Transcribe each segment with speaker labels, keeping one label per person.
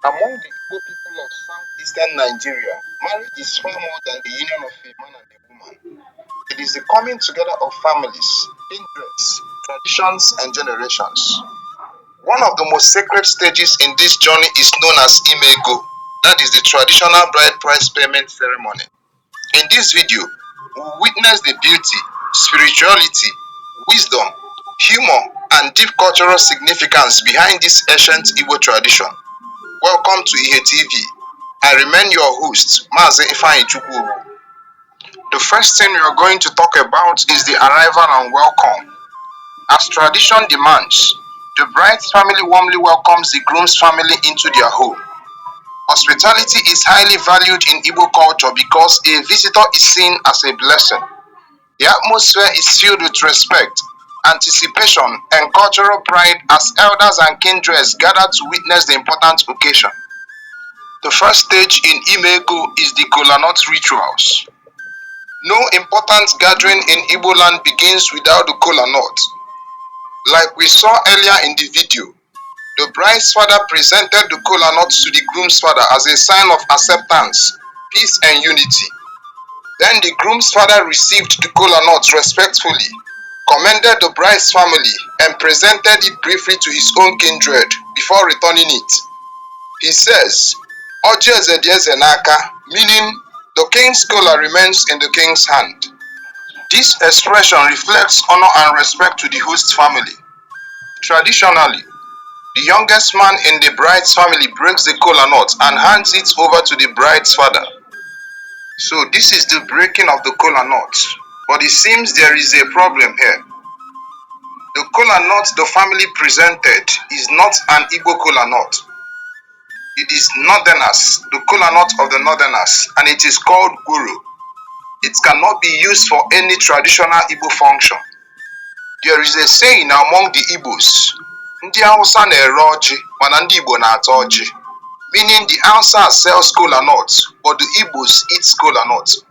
Speaker 1: Among the Igbo people of southeastern Nigeria, marriage is far more than the union of a man and a woman. It is the coming together of families, kindreds, traditions, and generations. One of the most sacred stages in this journey is known as IME EGO, that is the traditional bride price payment ceremony. In this video, we will witness the beauty, spirituality, wisdom, humor, and deep cultural significance behind this ancient Igbo tradition. Welcome to Ihe TV. I remain your host, Maze Ifeanyi Chukwu. The first thing we are going to talk about is the arrival and welcome. As tradition demands, the bride's family warmly welcomes the groom's family into their home. Hospitality is highly valued in Igbo culture because a visitor is seen as a blessing. The atmosphere is filled with respect, anticipation, and cultural pride as elders and kindreds gather to witness the important occasion. The first stage in Imego is the kola nut rituals. No important gathering in Igbo land begins without the kola nut. Like we saw earlier in the video, the bride's father presented the kola nut to the groom's father as a sign of acceptance, peace, and unity. Then the groom's father received the kola nut respectfully, commended the bride's family, and presented it briefly to his own kindred before returning it. He says, Oji eze dị eze n'aka, meaning the king's kola remains in the king's hand. This expression reflects honor and respect to the host family. Traditionally, the youngest man in the bride's family breaks the kola nut and hands it over to the bride's father. So this is the breaking of the kola nut. But it seems there is a problem here. The kola nut the family presented is not an Igbo kola nut. It is northerners, the kola nut of the northerners, and it is called guru. It cannot be used for any traditional Igbo function. There is a saying among the Igbos, Ndị Hausa na-ere ọjị, mana ndị Igbo na-ata ọjị, meaning the Hausa sells kola nuts, but the Igbos eat kola nuts.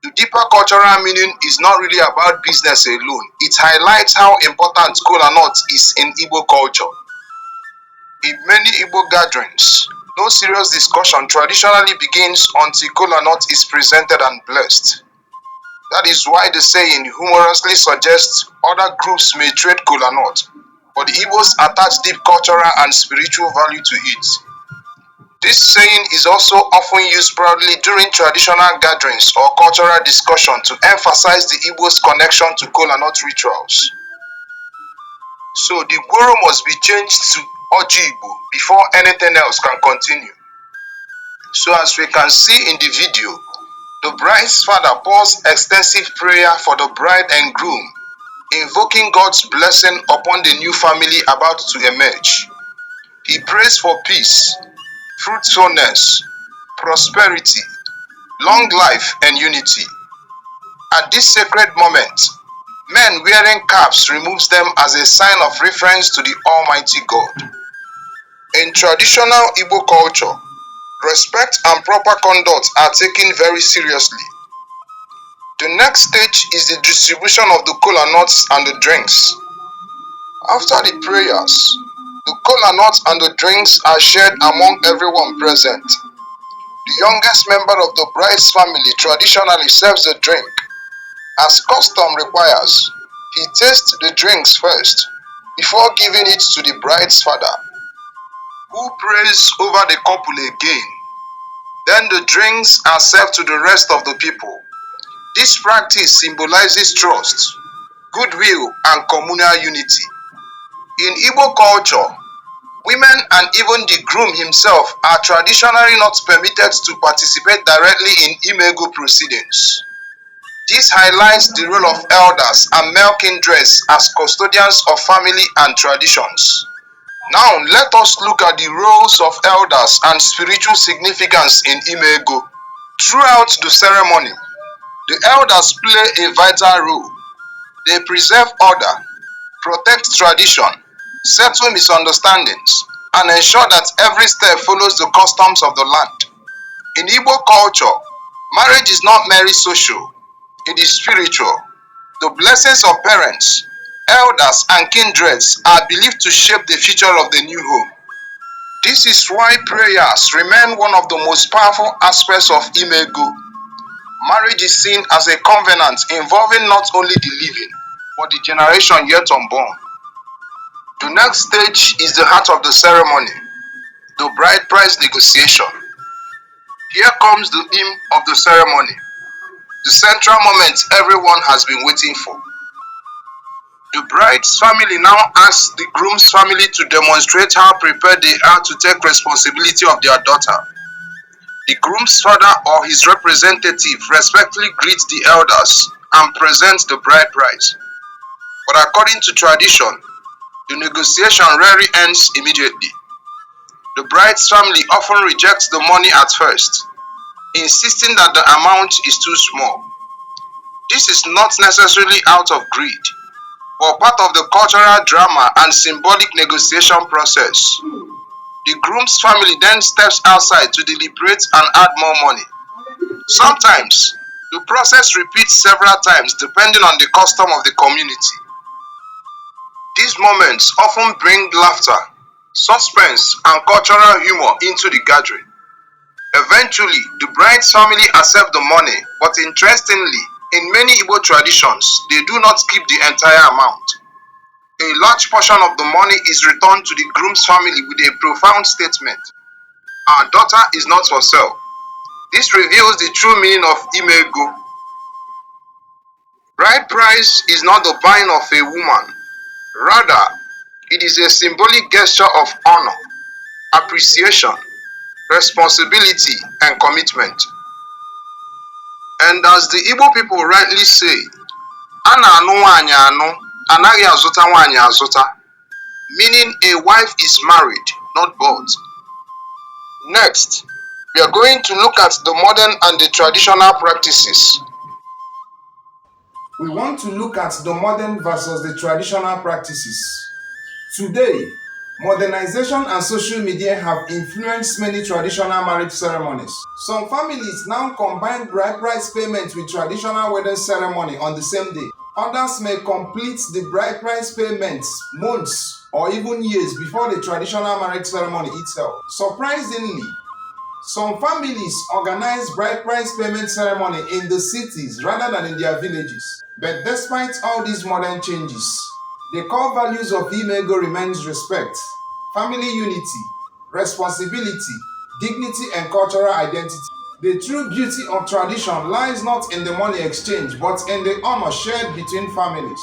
Speaker 1: The deeper cultural meaning is not really about business alone. It highlights how important kola nut is in Igbo culture. In many Igbo gatherings, no serious discussion traditionally begins until kola nut is presented and blessed. That is why the saying humorously suggests other groups may trade kola nut, but the Igbos attach deep cultural and spiritual value to it. This saying is also often used proudly during traditional gatherings or cultural discussion to emphasize the Igbo's connection to kola nut rituals. So the guru must be changed to Oji Igbo before anything else can continue. So as we can see in the video, the bride's father pours extensive prayer for the bride and groom, invoking God's blessing upon the new family about to emerge. He prays for peace, fruitfulness, prosperity, long life, and unity. At this sacred moment, men wearing caps removes them as a sign of reference to the Almighty God. In traditional Igbo culture, respect and proper conduct are taken very seriously. The next stage is the distribution of the kola nuts and the drinks. After the prayers, the kola nuts and the drinks are shared among everyone present. The youngest member of the bride's family traditionally serves the drink. As custom requires, he tastes the drinks first before giving it to the bride's father, who prays over the couple again. Then the drinks are served to the rest of the people. This practice symbolizes trust, goodwill, and communal unity. In Igbo culture, women and even the groom himself are traditionally not permitted to participate directly in Imego proceedings. This highlights the role of elders and male kindreds as custodians of family and traditions. Now let us look at the roles of elders and spiritual significance in Imego. Throughout the ceremony, the elders play a vital role. They preserve order, protect tradition, settle misunderstandings, and ensure that every step follows the customs of the land. In Igbo culture, marriage is not merely social, it is spiritual. The blessings of parents, elders, and kindreds are believed to shape the future of the new home. This is why prayers remain one of the most powerful aspects of IME EGO. Marriage is seen as a covenant involving not only the living, but the generation yet unborn. The next stage is the heart of the ceremony, the bride price negotiation. Here comes the aim of the ceremony, the central moment everyone has been waiting for. The bride's family now asks the groom's family to demonstrate how prepared they are to take responsibility of their daughter. The groom's father or his representative respectfully greets the elders and presents the bride price. But according to tradition, the negotiation rarely ends immediately. The bride's family often rejects the money at first, insisting that the amount is too small. This is not necessarily out of greed, but part of the cultural drama and symbolic negotiation process. The groom's family then steps outside to deliberate and add more money. Sometimes, the process repeats several times depending on the custom of the community. These moments often bring laughter, suspense, and cultural humor into the gathering. Eventually, the bride's family accept the money, but interestingly, in many Igbo traditions, they do not keep the entire amount. A large portion of the money is returned to the groom's family with a profound statement: "Our daughter is not for sale." This reveals the true meaning of IME EGO. Bride price is not the buying of a woman. Rather, it is a symbolic gesture of honor, appreciation, responsibility, and commitment. And as the Igbo people rightly say, "Ana nwanyi anaghi azuta nwanyi azuta," meaning a wife is married, not bought. Next, we are going to look at the modern and the traditional practices.
Speaker 2: We want to look at the modern versus the traditional practices. Today, modernization and social media have influenced many traditional marriage ceremonies. Some families now combine bride price payment with traditional wedding ceremony on the same day. Others may complete the bride price payments months or even years before the traditional marriage ceremony itself. Surprisingly, some families organize bride price payment ceremony in the cities rather than in their villages. But despite all these modern changes, the core values of IME EGO remains respect, family unity, responsibility, dignity, and cultural identity. The true beauty of tradition lies not in the money exchange, but in the honor shared between families.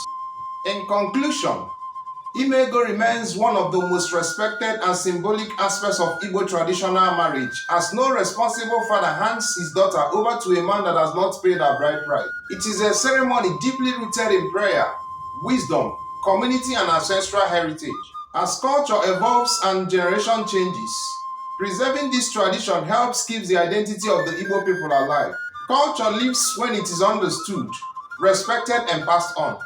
Speaker 2: In conclusion, IME EGO remains one of the most respected and symbolic aspects of Igbo traditional marriage, as no responsible father hands his daughter over to a man that has not paid her bride price. It is a ceremony deeply rooted in prayer, wisdom, community, and ancestral heritage. As culture evolves and generation changes, preserving this tradition helps keep the identity of the Igbo people alive. Culture lives when it is understood, respected, and passed on.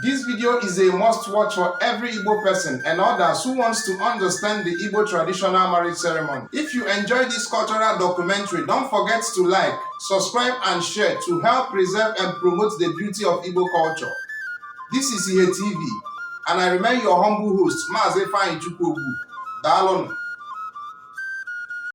Speaker 2: This video is a must-watch for every Igbo person and others who wants to understand the Igbo traditional marriage ceremony. If you enjoy this cultural documentary, don't forget to like, subscribe, and share to help preserve and promote the beauty of Igbo culture. This is IHE TV, and I remain your humble host, Maazị Ifeanyi Chukwuogbu. Daalụnụ.